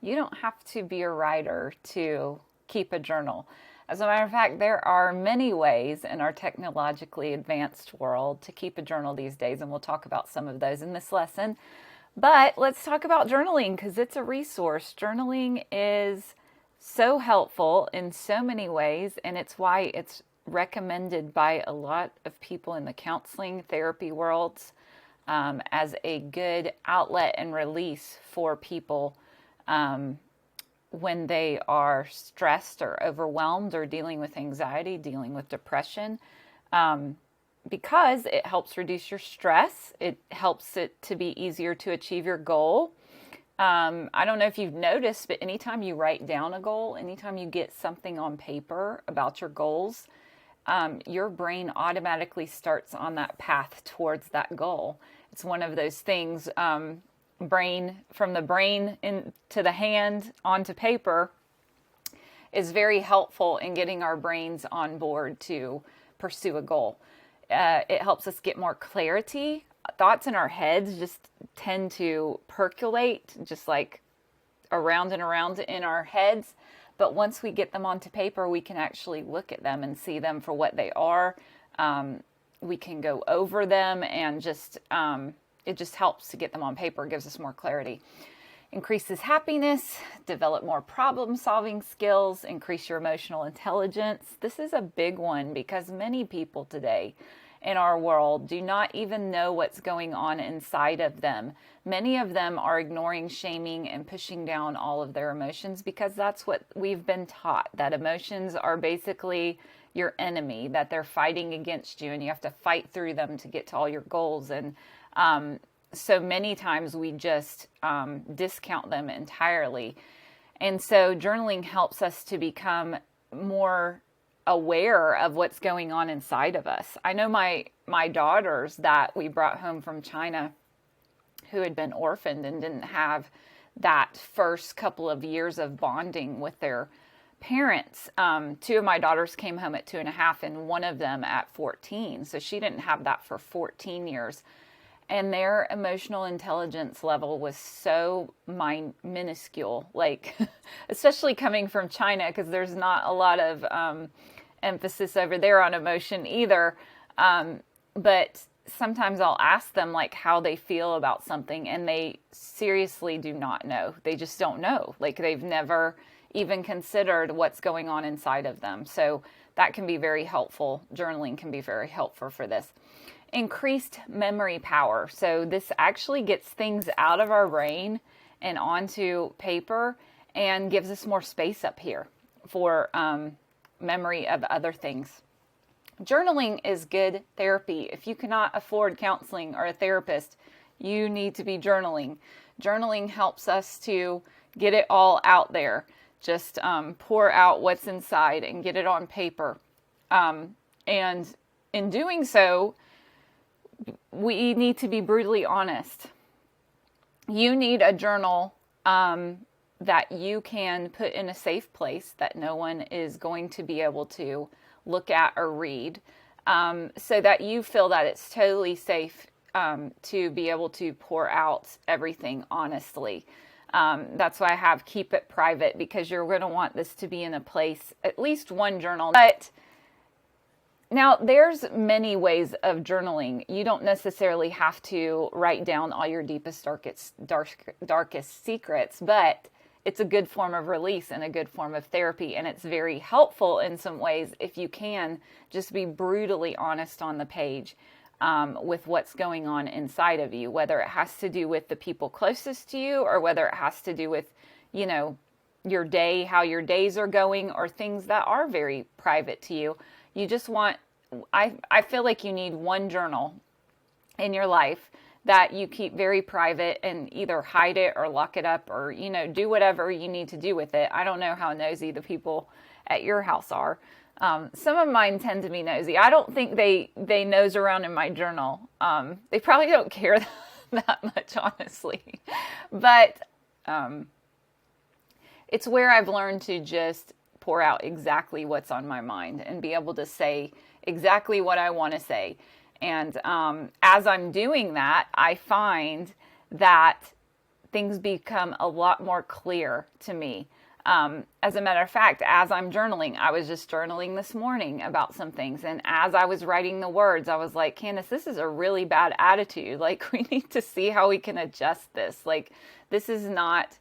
You don't have to be a writer to keep a journal. As a matter of fact, there are many ways in our technologically advanced world to keep a journal these days, and we'll talk about some of those in this lesson. But let's talk about journaling because it's a resource. Journaling is so helpful in so many ways, and it's why it's recommended by a lot of people in the counseling therapy worlds as a good outlet and release for people when they are stressed or overwhelmed or dealing with anxiety, dealing with depression, because it helps reduce your stress. It helps it to be easier to achieve your goal. I don't know if you've noticed, but anytime you write down a goal, anytime you get something on paper about your goals, your brain automatically starts on that path towards that goal. It's one of those things, brain from the brain into the hand onto paper is very helpful in getting our brains on board to pursue a goal. It helps us get more clarity. Thoughts in our heads just tend to percolate just like around and around in our heads. But once we get them onto paper, we can actually look at them and see them for what they are. We can go over them and just it just helps to get them on paper. It gives us more clarity. Increases happiness, develop more problem solving skills, increase your emotional intelligence. This is a big one because many people today in our world do not even know what's going on inside of them. Many of them are ignoring, shaming, and pushing down all of their emotions because that's what we've been taught, that emotions are basically your enemy, that they're fighting against you and you have to fight through them to get to all your goals. And so many times we just discount them entirely. And so journaling helps us to become more aware of what's going on inside of us. I know my daughters that we brought home from China who had been orphaned and didn't have that first couple of years of bonding with their parents. Two of my daughters came home at 2.5 and one of them at 14. So she didn't have that for 14 years. And their emotional intelligence level was so minuscule, like, especially coming from China, because there's not a lot of emphasis over there on emotion either. But sometimes I'll ask them, like, how they feel about something, and they seriously do not know. They just don't know. Like, they've never even considered what's going on inside of them. So that can be very helpful. Journaling can be very helpful for this. Increased memory power. So this actually gets things out of our brain and onto paper and gives us more space up here for memory of other things. Journaling is good therapy. If you cannot afford counseling or a therapist, you need to be journaling. Journaling helps us to get it all out there. Just pour out what's inside and get it on paper. And in doing so, we need to be brutally honest. You need a journal that you can put in a safe place that no one is going to be able to look at or read, so that you feel that it's totally safe to be able to pour out everything honestly. That's why I have keep it private, because you're going to want this to be in a place, at least one journal. But now, there's many ways of journaling. You don't necessarily have to write down all your deepest, darkest secrets, but it's a good form of release and a good form of therapy, and it's very helpful in some ways if you can just be brutally honest on the page with what's going on inside of you, whether it has to do with the people closest to you or whether it has to do with, you know, your day, how your days are going, or things that are very private to you. You just want, I feel like you need one journal in your life that you keep very private and either hide it or lock it up or, you know, do whatever you need to do with it. I don't know how nosy the people at your house are. Some of mine tend to be nosy. I don't think they nose around in my journal. They probably don't care that much, honestly. But it's where I've learned to just pour out exactly what's on my mind and be able to say exactly what I want to say. And as I'm doing that, I find that things become a lot more clear to me. As a matter of fact, as I'm journaling, I was just journaling this morning about some things. And as I was writing the words, I was like, Candace, this is a really bad attitude. Like, we need to see how we can adjust this. Like, this is not,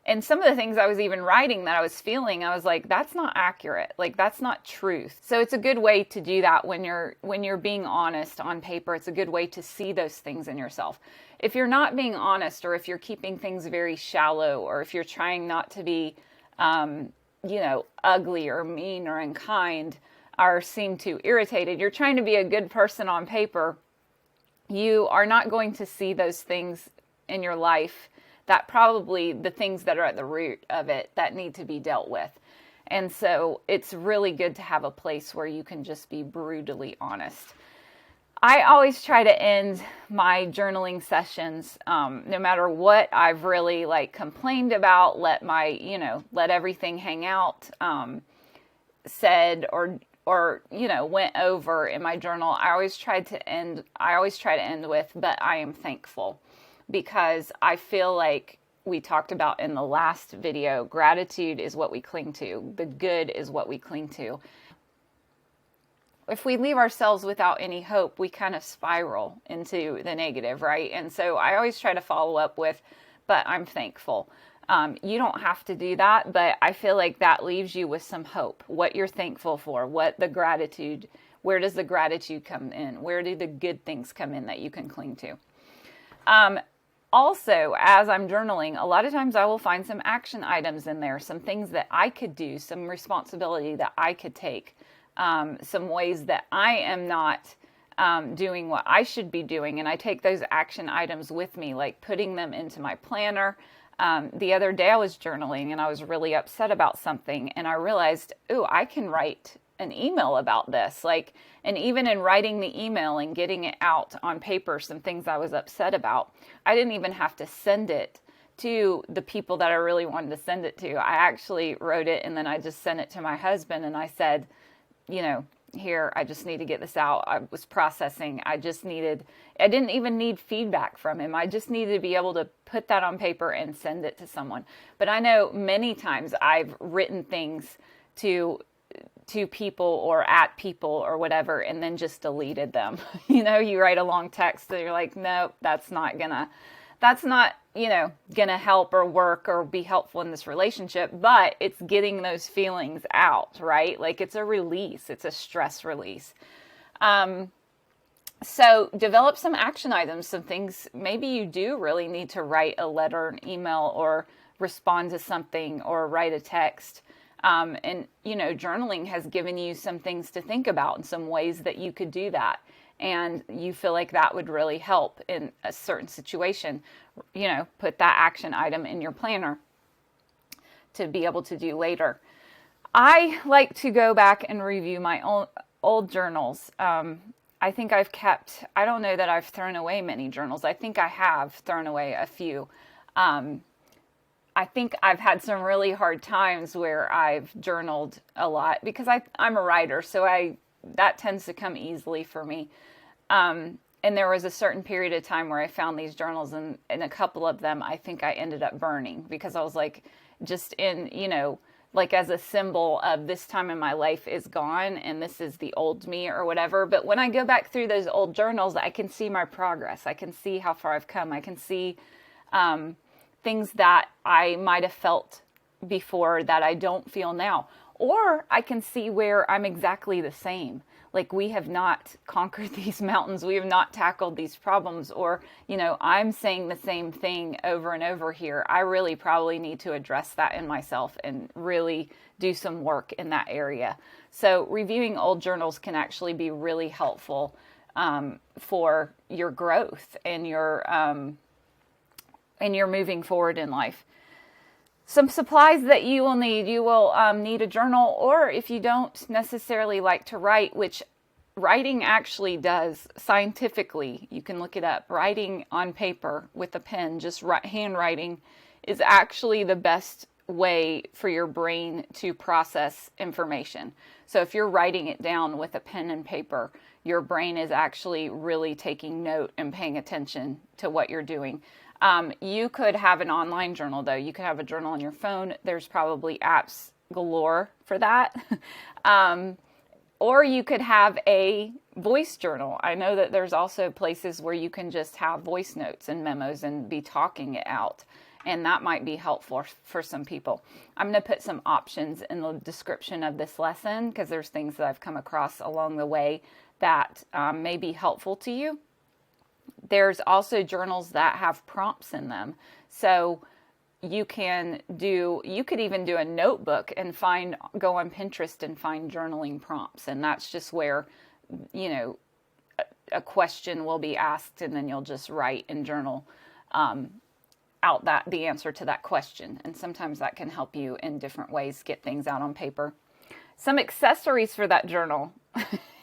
and some of the things I was even writing that I was feeling, I was like, that's not accurate. Like, that's not truth. So it's a good way to do that when you're being honest on paper. It's a good way to see those things in yourself. If you're not being honest, or if you're keeping things very shallow, or if you're trying not to be ugly or mean or unkind, or seem too irritated, you're trying to be a good person on paper, you are not going to see those things in your life, that probably the things that are at the root of it that need to be dealt with. And so it's really good to have a place where you can just be brutally honest. I always try to end my journaling sessions, no matter what I've really complained about, let everything hang out, said or went over in my journal. I always try to end with, but I am thankful, because I feel like we talked about in the last video, gratitude is what we cling to. The good is what we cling to. If we leave ourselves without any hope, we kind of spiral into the negative, right? And so I always try to follow up with, but I'm thankful. You don't have to do that, but I feel like that leaves you with some hope. What you're thankful for, where does the gratitude come in? Where do the good things come in that you can cling to? Also, as I'm journaling, a lot of times I will find some action items in there, some things that I could do, some responsibility that I could take. Some ways that I am not doing what I should be doing. And I take those action items with me, like putting them into my planner. The other day I was journaling and I was really upset about something. And I realized, I can write an email about this. And even in writing the email and getting it out on paper, some things I was upset about, I didn't even have to send it to the people that I really wanted to send it to. I actually wrote it and then I just sent it to my husband and I said, here, I just need to get this out. I was processing. I didn't even need feedback from him. I just needed to be able to put that on paper and send it to someone. But I know many times I've written things to people or at people or whatever, and then just deleted them. You write a long text and you're like, nope, that's not gonna help or work or be helpful in this relationship, but it's getting those feelings out, right? Like, it's a release. It's a stress release. So develop some action items, some things. Maybe you do really need to write a letter, an email, or respond to something, or write a text. And journaling has given you some things to think about and some ways that you could do that. And you feel like that would really help in a certain situation, put that action item in your planner to be able to do later. I like to go back and review my old journals. I think I don't know that I've thrown away many journals. I think I have thrown away a few. I think I've had some really hard times where I've journaled a lot because I'm a writer, so that tends to come easily for me. And there was a certain period of time where I found these journals, and a couple of them I think I ended up burning because I was like, just as a symbol of this time in my life is gone and this is the old me or whatever. But when I go back through those old journals, I can see my progress. I can see how far I've come. I can see things that I might have felt before that I don't feel now. Or I can see where I'm exactly the same. Like, we have not conquered these mountains. We have not tackled these problems. Or, I'm saying the same thing over and over here. I really probably need to address that in myself and really do some work in that area. So reviewing old journals can actually be really helpful for your growth and your moving forward in life. Some supplies that you will need. You will need a journal, or if you don't necessarily like to write, which writing actually does scientifically, you can look it up. Writing on paper with a pen, just handwriting, is actually the best way for your brain to process information. So if you're writing it down with a pen and paper, your brain is actually really taking note and paying attention to what you're doing. You could have an online journal, though. You could have a journal on your phone. There's probably apps galore for that. Or you could have a voice journal. I know that there's also places where you can just have voice notes and memos and be talking it out. And that might be helpful for some people. I'm going to put some options in the description of this lesson because there's things that I've come across along the way that may be helpful to you. There's also journals that have prompts in them. So you could even do a notebook and go on Pinterest and find journaling prompts. And that's just where, a question will be asked and then you'll just write and journal out the answer to that question. And sometimes that can help you in different ways get things out on paper. Some accessories for that journal.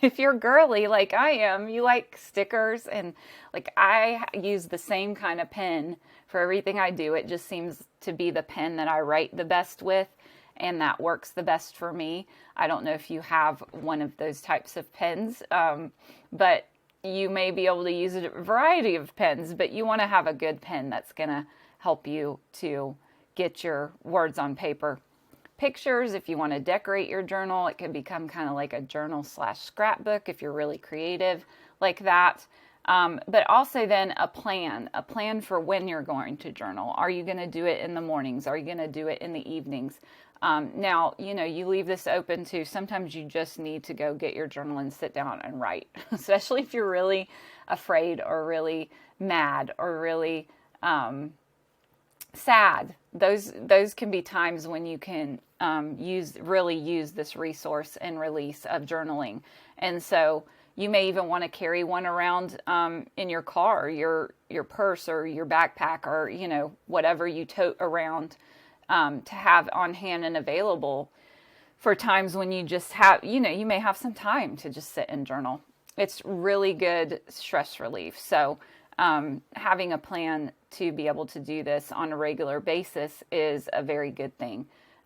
If you're girly like I am, you like stickers, and like I use the same kind of pen for everything I do. It just seems to be the pen that I write the best with, and that works the best for me. I don't know if you have one of those types of pens, but you may be able to use a variety of pens, but you want to have a good pen that's going to help you to get your words on paper. Pictures, if you want to decorate your journal, it can become kind of like a journal/scrapbook if you're really creative like that. But also then a plan for when you're going to journal. Are you going to do it in the mornings? Are you going to do it in the evenings? Now, you leave this open to sometimes you just need to go get your journal and sit down and write, especially if you're really afraid or really mad or really sad. Those can be times when you can use this resource and release of journaling. And so you may even want to carry one around in your car, your purse or your backpack, or whatever you tote around to have on hand and available for times when you just have you may have some time to just sit and journal. It's really good stress relief. So having a plan to be able to do this on a regular basis is a very good thing.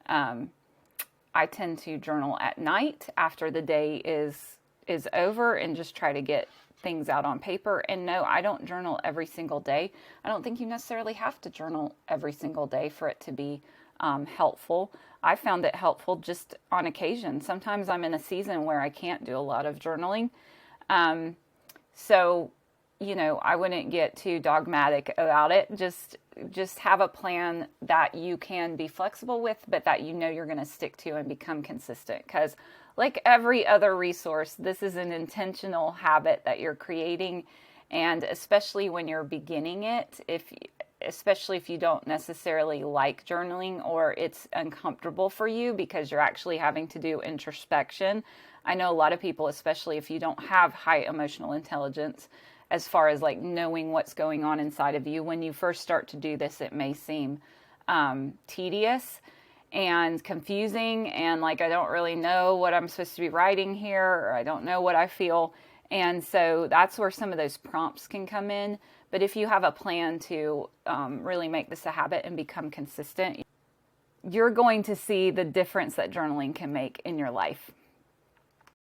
I tend to journal at night after the day is over and just try to get things out on paper. And no, I don't journal every single day. I don't think you necessarily have to journal every single day for it to be helpful. I found it helpful just on occasion. Sometimes I'm in a season where I can't do a lot of journaling. So I wouldn't get too dogmatic about it. Just have a plan that you can be flexible with, but that you're going to stick to and become consistent. Because like every other resource, this is an intentional habit that you're creating. And especially when you're beginning it, especially if you don't necessarily like journaling or it's uncomfortable for you because you're actually having to do introspection. I know a lot of people, especially if you don't have high emotional intelligence, as far as like knowing what's going on inside of you, when you first start to do this, it may seem tedious and confusing and like I don't really know what I'm supposed to be writing here, or I don't know what I feel. And so that's where some of those prompts can come in. But if you have a plan to really make this a habit and become consistent, you're going to see the difference that journaling can make in your life.